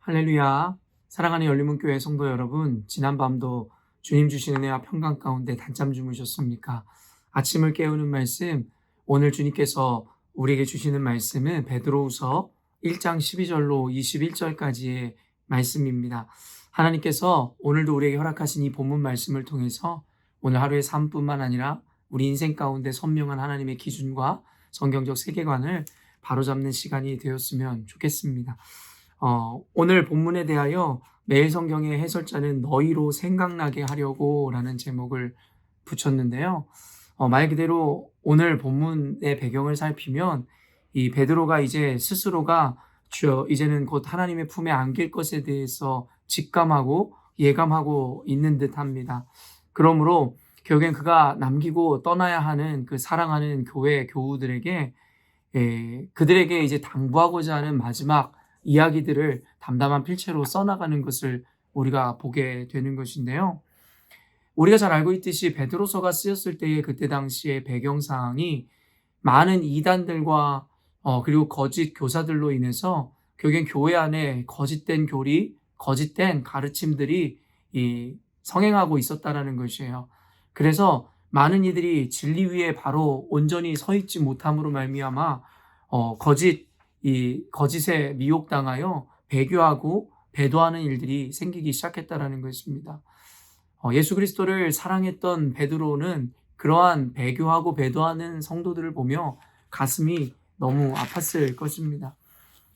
할렐루야. 사랑하는 열린문교회 성도 여러분, 지난밤도 주님 주신 은혜와 평강 가운데 단잠 주무셨습니까? 아침을 깨우는 말씀, 오늘 주님께서 우리에게 주시는 말씀은 베드로후서 1장 12절로 21절까지의 말씀입니다. 하나님께서 오늘도 우리에게 허락하신 이 본문 말씀을 통해서 오늘 하루의 삶뿐만 아니라 우리 인생 가운데 선명한 하나님의 기준과 성경적 세계관을 바로잡는 시간이 되었으면 좋겠습니다. 오늘 본문에 대하여 매일 성경의 해설자는 너희로 생각나게 하려고 라는 제목을 붙였는데요. 말 그대로 오늘 본문의 배경을 살피면 이 베드로가 이제 스스로가 주여 이제는 곧 하나님의 품에 안길 것에 대해서 직감하고 예감하고 있는 듯합니다. 그러므로 결국엔 그가 남기고 떠나야 하는 그 사랑하는 교회 교우들에게 그들에게 이제 당부하고자 하는 마지막 이야기들을 담담한 필체로 써나가는 것을 우리가 보게 되는 것인데요. 우리가 잘 알고 있듯이 베드로서가 쓰였을 때의 그때 당시의 배경사항이 많은 이단들과 그리고 거짓 교사들로 인해서 결국엔 교회 안에 거짓된 교리, 거짓된 가르침들이 성행하고 있었다라는 것이에요. 그래서 많은 이들이 진리 위에 바로 온전히 서 있지 못함으로 말미암아 거짓에 미혹당하여 배교하고 배도하는 일들이 생기기 시작했다라는 것입니다. 예수 그리스도를 사랑했던 베드로는 그러한 배교하고 배도하는 성도들을 보며 가슴이 너무 아팠을 것입니다.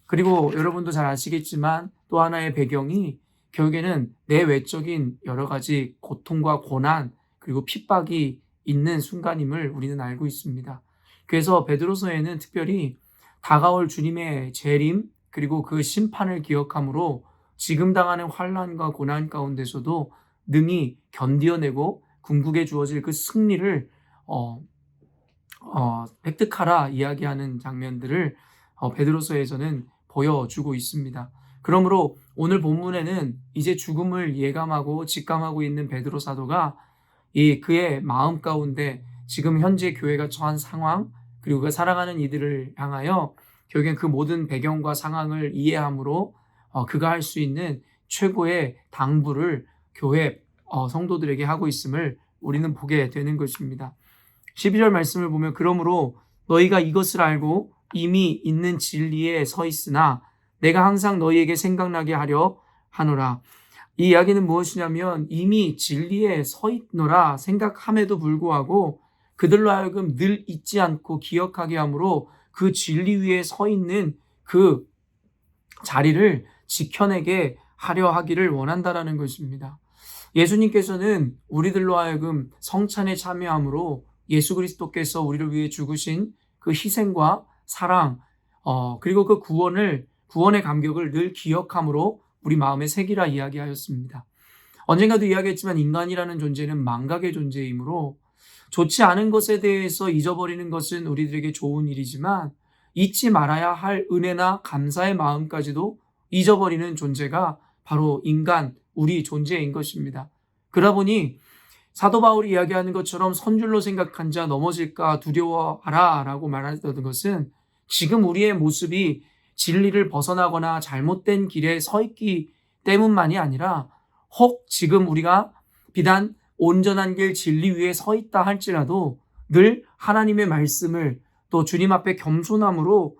그리고 여러분도 잘 아시겠지만 또 하나의 배경이 결국에는 내 외적인 여러 가지 고통과 고난 그리고 핍박이 있는 순간임을 우리는 알고 있습니다. 그래서 베드로서에는 특별히 다가올 주님의 재림 그리고 그 심판을 기억함으로 지금 당하는 환난과 고난 가운데서도 능히 견디어내고 궁극에 주어질 그 승리를 획득하라 이야기하는 장면들을 베드로서에서는 보여주고 있습니다. 그러므로 오늘 본문에는 이제 죽음을 예감하고 직감하고 있는 베드로 사도가 그의 마음 가운데 지금 현재 교회가 처한 상황 그리고 그 사랑하는 이들을 향하여 결국엔 그 모든 배경과 상황을 이해함으로 그가 할 수 있는 최고의 당부를 교회 성도들에게 하고 있음을 우리는 보게 되는 것입니다. 12절 말씀을 보면 그러므로 너희가 이것을 알고 이미 있는 진리에 서 있으나 내가 항상 너희에게 생각나게 하려 하노라. 이 이야기는 무엇이냐면 이미 진리에 서 있노라 생각함에도 불구하고 그들로 하여금 늘 잊지 않고 기억하게 함으로 그 진리 위에 서 있는 그 자리를 지켜내게 하려 하기를 원한다라는 것입니다. 예수님께서는 우리들로 하여금 성찬에 참여함으로 예수 그리스도께서 우리를 위해 죽으신 그 희생과 사랑 그리고 그 구원의 감격을 늘 기억함으로 우리 마음에 새기라 이야기하였습니다. 언젠가도 이야기했지만 인간이라는 존재는 망각의 존재이므로 좋지 않은 것에 대해서 잊어버리는 것은 우리들에게 좋은 일이지만 잊지 말아야 할 은혜나 감사의 마음까지도 잊어버리는 존재가 바로 인간, 우리 존재인 것입니다. 그러다 보니 사도 바울이 이야기하는 것처럼 선줄로 생각한 자 넘어질까 두려워하라 라고 말하던 것은 지금 우리의 모습이 진리를 벗어나거나 잘못된 길에 서 있기 때문만이 아니라 혹 지금 우리가 비단 온전한 길 진리 위에 서 있다 할지라도 늘 하나님의 말씀을 또 주님 앞에 겸손함으로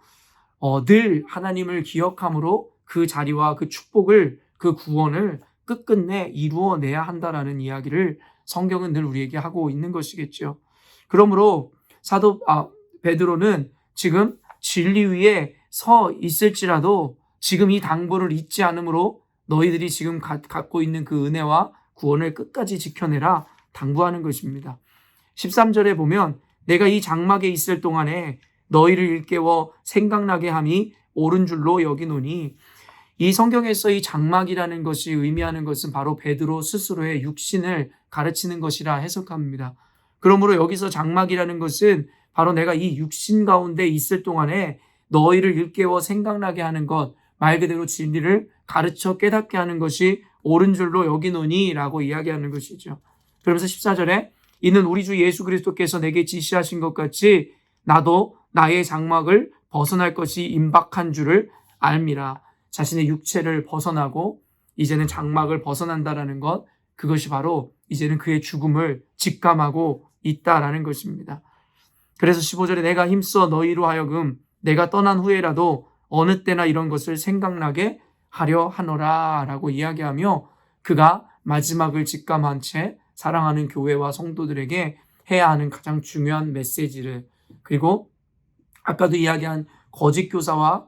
늘 하나님을 기억함으로 그 자리와 그 축복을 그 구원을 끝끝내 이루어내야 한다라는 이야기를 성경은 늘 우리에게 하고 있는 것이겠죠. 그러므로 베드로는 지금 진리 위에 서 있을지라도 지금 이 당부를 잊지 않으므로 너희들이 지금 갖고 있는 그 은혜와 구원을 끝까지 지켜내라 당부하는 것입니다. 13절에 보면 내가 이 장막에 있을 동안에 너희를 일깨워 생각나게 함이 옳은 줄로 여기노니 이 성경에서 이 장막이라는 것이 의미하는 것은 바로 베드로 스스로의 육신을 가르치는 것이라 해석합니다. 그러므로 여기서 장막이라는 것은 바로 내가 이 육신 가운데 있을 동안에 너희를 일깨워 생각나게 하는 것, 말 그대로 진리를 가르쳐 깨닫게 하는 것이 옳은 줄로 여기노니 라고 이야기하는 것이죠. 그러면서 14절에 이는 우리 주 예수 그리스도께서 내게 지시하신 것 같이 나도 나의 장막을 벗어날 것이 임박한 줄을 알미라. 자신의 육체를 벗어나고 이제는 장막을 벗어난다라는 것, 그것이 바로 이제는 그의 죽음을 직감하고 있다라는 것입니다. 그래서 15절에 내가 힘써 너희로 하여금 내가 떠난 후에라도 어느 때나 이런 것을 생각나게 하려 하노라 라고 이야기하며 그가 마지막을 직감한 채 사랑하는 교회와 성도들에게 해야 하는 가장 중요한 메시지를, 그리고 아까도 이야기한 거짓 교사와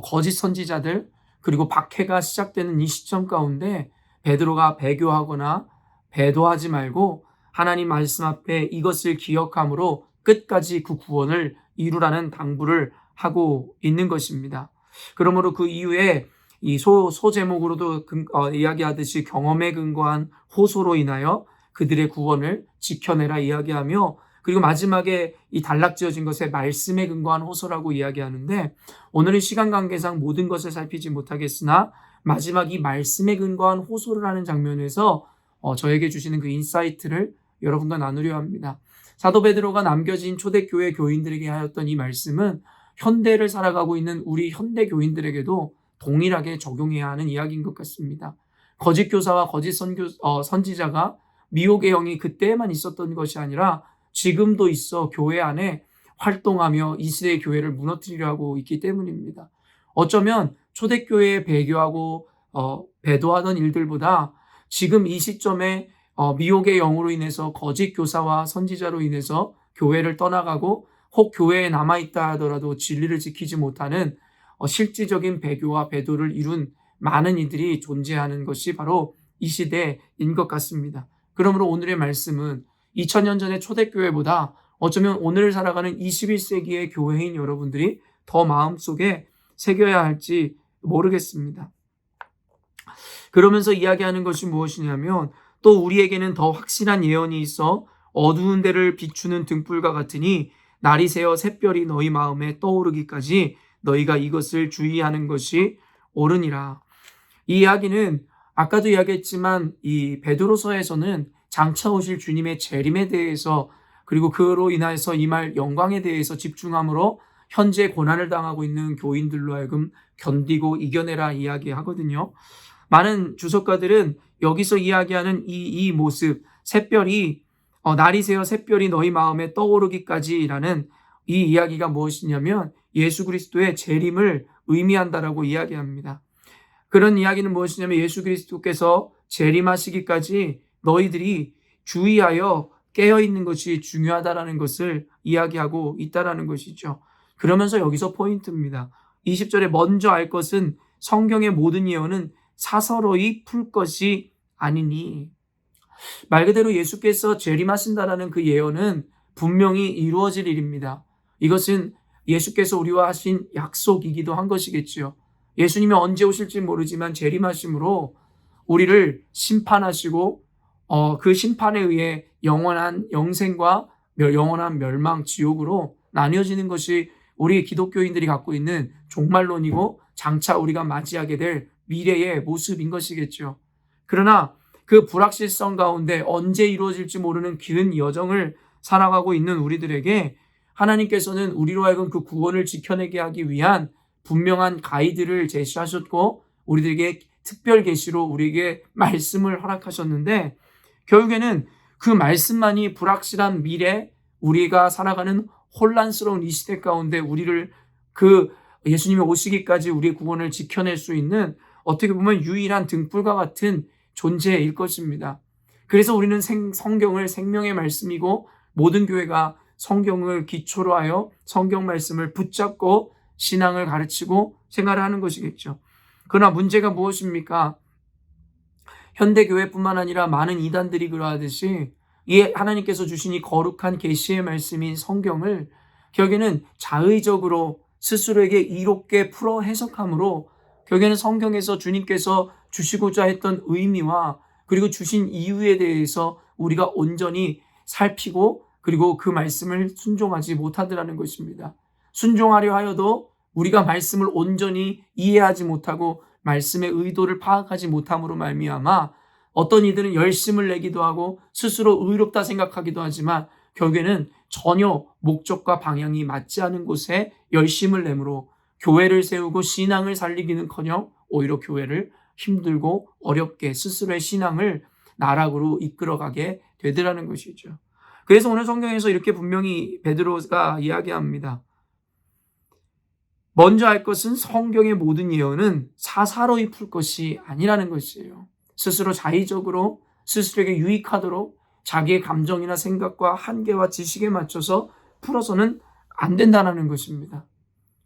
거짓 선지자들, 그리고 박해가 시작되는 이 시점 가운데 베드로가 배교하거나 배도하지 말고 하나님 말씀 앞에 이것을 기억함으로 끝까지 그 구원을 이루라는 당부를 하고 있는 것입니다. 그러므로 그 이후에 이 소제목으로도 이야기하듯이 경험에 근거한 호소로 인하여 그들의 구원을 지켜내라 이야기하며, 그리고 마지막에 이 단락지어진 것에 말씀에 근거한 호소라고 이야기하는데, 오늘은 시간 관계상 모든 것을 살피지 못하겠으나 마지막 이 말씀에 근거한 호소를 하는 장면에서 저에게 주시는 그 인사이트를 여러분과 나누려 합니다. 사도 베드로가 남겨진 초대교회 교인들에게 하였던 이 말씀은 현대를 살아가고 있는 우리 현대 교인들에게도 동일하게 적용해야 하는 이야기인 것 같습니다. 거짓 교사와 거짓 선지자가 미혹의 영이 그때에만 있었던 것이 아니라 지금도 있어 교회 안에 활동하며 이 시대의 교회를 무너뜨리려 하고 있기 때문입니다. 어쩌면 초대교회에 배교하고 배도하던 일들보다 지금 이 시점에 미혹의 영으로 인해서 거짓 교사와 선지자로 인해서 교회를 떠나가고 혹 교회에 남아있다 하더라도 진리를 지키지 못하는 실질적인 배교와 배도를 이룬 많은 이들이 존재하는 것이 바로 이 시대인 것 같습니다. 그러므로 오늘의 말씀은 2000년 전의 초대교회보다 어쩌면 오늘 살아가는 21세기의 교회인 여러분들이 더 마음속에 새겨야 할지 모르겠습니다. 그러면서 이야기하는 것이 무엇이냐면, 또 우리에게는 더 확실한 예언이 있어 어두운 데를 비추는 등불과 같으니 날이 새어 샛별이 너희 마음에 떠오르기까지 너희가 이것을 주의하는 것이 옳으니라. 이 이야기는 아까도 이야기했지만 이 베드로서에서는 장차 오실 주님의 재림에 대해서, 그리고 그로 인해서 임할 영광에 대해서 집중함으로 현재 고난을 당하고 있는 교인들로 하여금 견디고 이겨내라 이야기하거든요. 많은 주석가들은 여기서 이야기하는 이 모습, 샛별이 날이 새어 샛별이 너희 마음에 떠오르기까지라는 이 이야기가 무엇이냐면 예수 그리스도의 재림을 의미한다라고 이야기합니다. 그런 이야기는 무엇이냐면 예수 그리스도께서 재림하시기까지 너희들이 주의하여 깨어있는 것이 중요하다라는 것을 이야기하고 있다라는 것이죠. 그러면서 여기서 포인트입니다. 20절에 먼저 알 것은 성경의 모든 예언은 사서로이 풀 것이 아니니. 말 그대로 예수께서 재림하신다라는 그 예언은 분명히 이루어질 일입니다. 이것은 예수께서 우리와 하신 약속이기도 한 것이겠지요. 예수님이 언제 오실지 모르지만 재림하심으로 우리를 심판하시고 그 심판에 의해 영원한 영생과 영원한 멸망, 지옥으로 나뉘어지는 것이 우리 기독교인들이 갖고 있는 종말론이고 장차 우리가 맞이하게 될 미래의 모습인 것이겠죠. 그러나 그 불확실성 가운데 언제 이루어질지 모르는 긴 여정을 살아가고 있는 우리들에게 하나님께서는 우리로 하여금 그 구원을 지켜내게 하기 위한 분명한 가이드를 제시하셨고 우리들에게 특별 계시로 우리에게 말씀을 허락하셨는데, 결국에는 그 말씀만이 불확실한 미래, 우리가 살아가는 혼란스러운 이 시대 가운데 우리를 그 예수님이 오시기까지 우리의 구원을 지켜낼 수 있는 어떻게 보면 유일한 등불과 같은 존재일 것입니다. 그래서 우리는 성경을 생명의 말씀이고 모든 교회가 성경을 기초로 하여 성경 말씀을 붙잡고 신앙을 가르치고 생활을 하는 것이겠죠. 그러나 문제가 무엇입니까? 현대교회뿐만 아니라 많은 이단들이 그러하듯이 이 하나님께서 주신 이 거룩한 계시의 말씀인 성경을 결국에는 자의적으로 스스로에게 이롭게 풀어 해석함으로 결국에는 성경에서 주님께서 주시고자 했던 의미와 그리고 주신 이유에 대해서 우리가 온전히 살피고 그리고 그 말씀을 순종하지 못하더라는 것입니다. 순종하려 하여도 우리가 말씀을 온전히 이해하지 못하고 말씀의 의도를 파악하지 못함으로 말미암아 어떤 이들은 열심을 내기도 하고 스스로 의롭다 생각하기도 하지만 결국에는 전혀 목적과 방향이 맞지 않은 곳에 열심을 내므로 교회를 세우고 신앙을 살리기는커녕 오히려 교회를 힘들고 어렵게 스스로의 신앙을 나락으로 이끌어가게 되더라는 것이죠. 그래서 오늘 성경에서 이렇게 분명히 베드로가 이야기합니다. 먼저 할 것은 성경의 모든 예언은 사사로이 풀 것이 아니라는 것이에요. 스스로 자의적으로 스스로에게 유익하도록 자기의 감정이나 생각과 한계와 지식에 맞춰서 풀어서는 안 된다는 것입니다.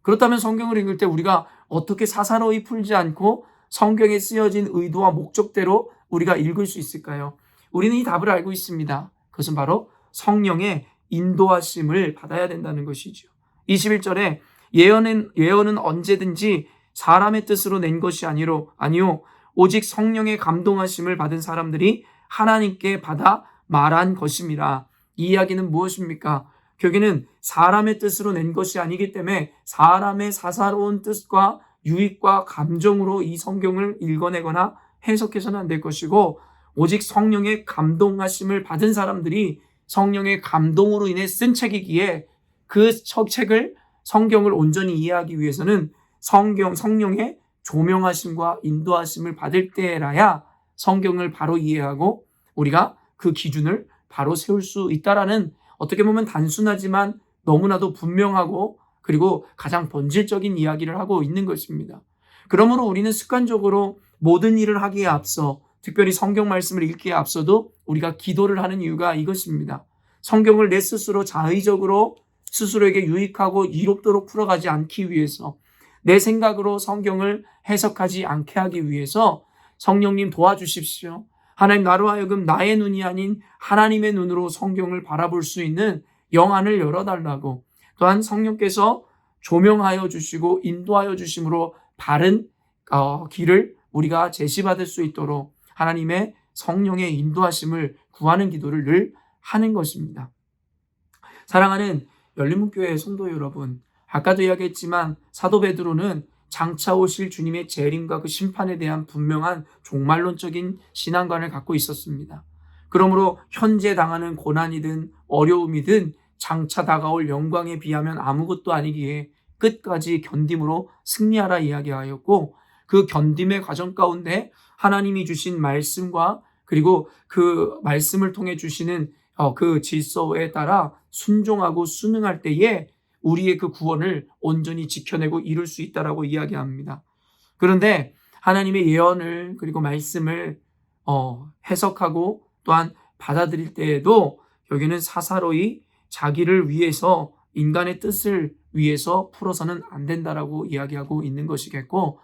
그렇다면 성경을 읽을 때 우리가 어떻게 사사로이 풀지 않고 성경에 쓰여진 의도와 목적대로 우리가 읽을 수 있을까요? 우리는 이 답을 알고 있습니다. 그것은 바로 성령의 인도하심을 받아야 된다는 것이죠. 21절에 예언은 언제든지 사람의 뜻으로 낸 것이 아니요 오직 성령의 감동하심을 받은 사람들이 하나님께 받아 말한 것임이라. 이 이야기는 무엇입니까? 결국에는 사람의 뜻으로 낸 것이 아니기 때문에 사람의 사사로운 뜻과 유익과 감정으로 이 성경을 읽어내거나 해석해서는 안 될 것이고, 오직 성령의 감동하심을 받은 사람들이 성령의 감동으로 인해 쓴 책이기에 그 책을 성경을 온전히 이해하기 위해서는 성령의 조명하심과 인도하심을 받을 때라야 성경을 바로 이해하고 우리가 그 기준을 바로 세울 수 있다라는, 어떻게 보면 단순하지만 너무나도 분명하고 그리고 가장 본질적인 이야기를 하고 있는 것입니다. 그러므로 우리는 습관적으로 모든 일을 하기에 앞서, 특별히 성경 말씀을 읽기에 앞서도 우리가 기도를 하는 이유가 이것입니다. 성경을 내 스스로 자의적으로 스스로에게 유익하고 이롭도록 풀어가지 않기 위해서, 내 생각으로 성경을 해석하지 않게 하기 위해서 성령님 도와주십시오. 하나님, 나로 하여금 나의 눈이 아닌 하나님의 눈으로 성경을 바라볼 수 있는 영안을 열어달라고, 또한 성령께서 조명하여 주시고 인도하여 주심으로 바른 길을 우리가 제시받을 수 있도록 하나님의 성령의 인도하심을 구하는 기도를 늘 하는 것입니다. 사랑하는 열린문교회 성도 여러분, 아까도 이야기했지만 사도 베드로는 장차 오실 주님의 재림과 그 심판에 대한 분명한 종말론적인 신앙관을 갖고 있었습니다. 그러므로 현재 당하는 고난이든 어려움이든 장차 다가올 영광에 비하면 아무것도 아니기에 끝까지 견딤으로 승리하라 이야기하였고, 그 견딤의 과정 가운데 하나님이 주신 말씀과 그리고 그 말씀을 통해 주시는 그 질서에 따라 순종하고 순응할 때에 우리의 그 구원을 온전히 지켜내고 이룰 수 있다라고 이야기합니다. 그런데 하나님의 예언을 그리고 말씀을 해석하고 또한 받아들일 때에도 여기는 사사로이 자기를 위해서, 인간의 뜻을 위해서 풀어서는 안 된다라고 이야기하고 있는 것이겠고,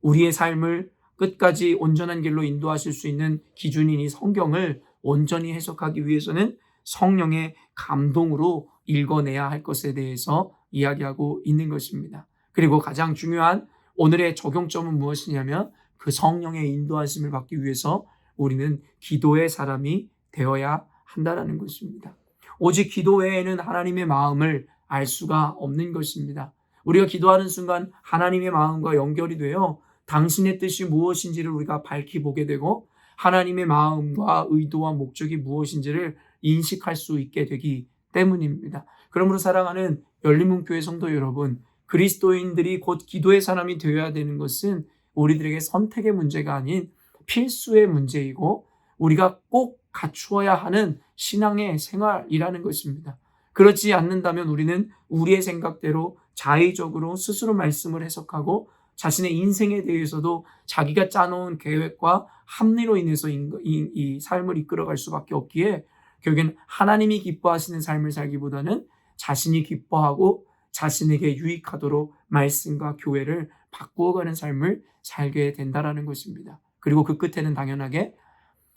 우리의 삶을 끝까지 온전한 길로 인도하실 수 있는 기준인 이 성경을 온전히 해석하기 위해서는 성령의 감동으로 읽어내야 할 것에 대해서 이야기하고 있는 것입니다. 그리고 가장 중요한 오늘의 적용점은 무엇이냐면, 그 성령의 인도하심을 받기 위해서 우리는 기도의 사람이 되어야 한다는 것입니다. 오직 기도 외에는 하나님의 마음을 알 수가 없는 것입니다. 우리가 기도하는 순간 하나님의 마음과 연결이 되어 당신의 뜻이 무엇인지를 우리가 밝히 보게 되고, 하나님의 마음과 의도와 목적이 무엇인지를 인식할 수 있게 되기 때문입니다. 그러므로 사랑하는 열린문교회 성도 여러분, 그리스도인들이 곧 기도의 사람이 되어야 되는 것은 우리들에게 선택의 문제가 아닌 필수의 문제이고, 우리가 꼭 갖추어야 하는 신앙의 생활이라는 것입니다. 그렇지 않는다면 우리는 우리의 생각대로 자의적으로 스스로 말씀을 해석하고 자신의 인생에 대해서도 자기가 짜놓은 계획과 합리로 인해서 이 삶을 이끌어갈 수밖에 없기에, 결국엔 하나님이 기뻐하시는 삶을 살기보다는 자신이 기뻐하고 자신에게 유익하도록 말씀과 교회를 바꾸어가는 삶을 살게 된다는 것입니다. 그리고 그 끝에는 당연하게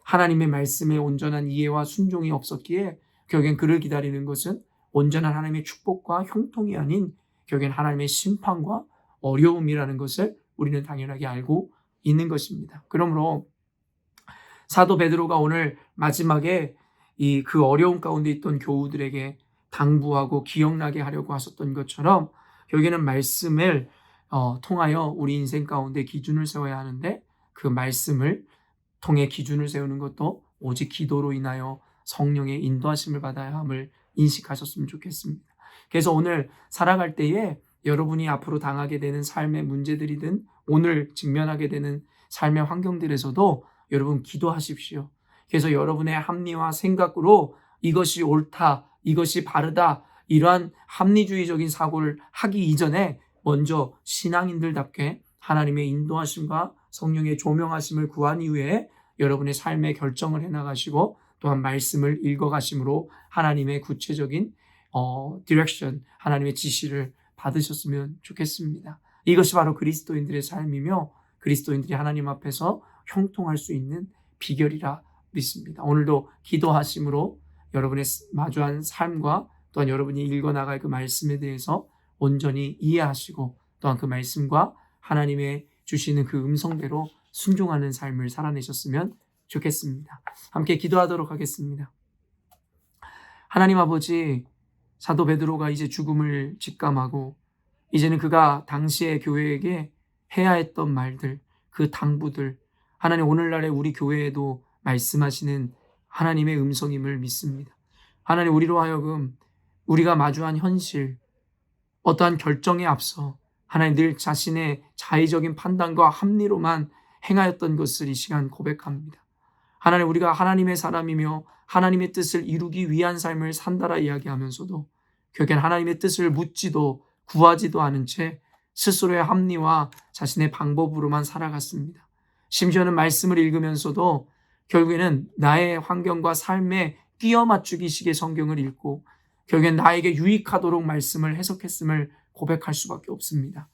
하나님의 말씀에 온전한 이해와 순종이 없었기에 결국엔 그를 기다리는 것은 온전한 하나님의 축복과 형통이 아닌 결국엔 하나님의 심판과 어려움이라는 것을 우리는 당연하게 알고 있는 것입니다. 그러므로 사도 베드로가 오늘 마지막에 그 어려움 가운데 있던 교우들에게 당부하고 기억나게 하려고 하셨던 것처럼, 결국에는 말씀을 통하여 우리 인생 가운데 기준을 세워야 하는데, 그 말씀을 통해 기준을 세우는 것도 오직 기도로 인하여 성령의 인도하심을 받아야 함을 인식하셨으면 좋겠습니다. 그래서 오늘 살아갈 때에 여러분이 앞으로 당하게 되는 삶의 문제들이든 오늘 직면하게 되는 삶의 환경들에서도 여러분 기도하십시오. 그래서 여러분의 합리와 생각으로 이것이 옳다, 이것이 바르다, 이러한 합리주의적인 사고를 하기 이전에 먼저 신앙인들답게 하나님의 인도하심과 성령의 조명하심을 구한 이후에 여러분의 삶의 결정을 해나가시고 또한 말씀을 읽어가심으로 하나님의 구체적인 디렉션, 하나님의 지시를 받으셨으면 좋겠습니다. 이것이 바로 그리스도인들의 삶이며 그리스도인들이 하나님 앞에서 형통할 수 있는 비결이라 믿습니다. 오늘도 기도하심으로 여러분의 마주한 삶과 또한 여러분이 읽어나갈 그 말씀에 대해서 온전히 이해하시고 또한 그 말씀과 하나님의 주시는 그 음성대로 순종하는 삶을 살아내셨으면 좋겠습니다. 함께 기도하도록 하겠습니다. 하나님 아버지, 사도 베드로가 이제 죽음을 직감하고 이제는 그가 당시의 교회에게 해야 했던 말들, 그 당부들, 하나님 오늘날의 우리 교회에도 말씀하시는 하나님의 음성임을 믿습니다. 하나님 우리로 하여금 우리가 마주한 현실, 어떠한 결정에 앞서 하나님 늘 자신의 자의적인 판단과 합리로만 행하였던 것을 이 시간 고백합니다. 하나님 우리가 하나님의 사람이며 하나님의 뜻을 이루기 위한 삶을 산다라 이야기하면서도 결국엔 하나님의 뜻을 묻지도 구하지도 않은 채 스스로의 합리와 자신의 방법으로만 살아갔습니다. 심지어는 말씀을 읽으면서도 결국에는 나의 환경과 삶에 끼워 맞추기식의 성경을 읽고 결국엔 나에게 유익하도록 말씀을 해석했음을 고백할 수밖에 없습니다.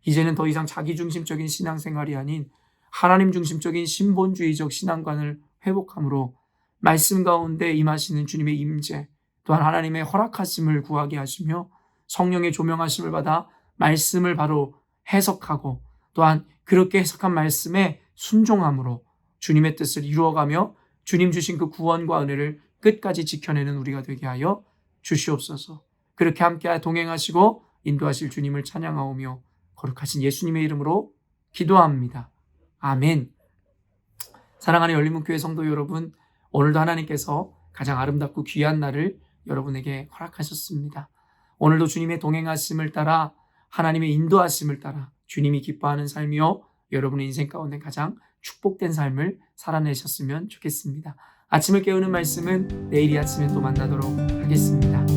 이제는 더 이상 자기중심적인 신앙생활이 아닌 하나님 중심적인 신본주의적 신앙관을 회복함으로 말씀 가운데 임하시는 주님의 임재, 또한 하나님의 허락하심을 구하게 하시며 성령의 조명하심을 받아 말씀을 바로 해석하고 또한 그렇게 해석한 말씀에 순종함으로 주님의 뜻을 이루어가며 주님 주신 그 구원과 은혜를 끝까지 지켜내는 우리가 되게 하여 주시옵소서. 그렇게 함께 동행하시고 인도하실 주님을 찬양하오며 거룩하신 예수님의 이름으로 기도합니다. 아멘. 사랑하는 열린문교회 성도 여러분, 오늘도 하나님께서 가장 아름답고 귀한 날을 여러분에게 허락하셨습니다. 오늘도 주님의 동행하심을 따라 하나님의 인도하심을 따라 주님이 기뻐하는 삶이요 여러분의 인생 가운데 가장 축복된 삶을 살아내셨으면 좋겠습니다. 아침을 깨우는 말씀은 내일 이 아침에 또 만나도록 하겠습니다.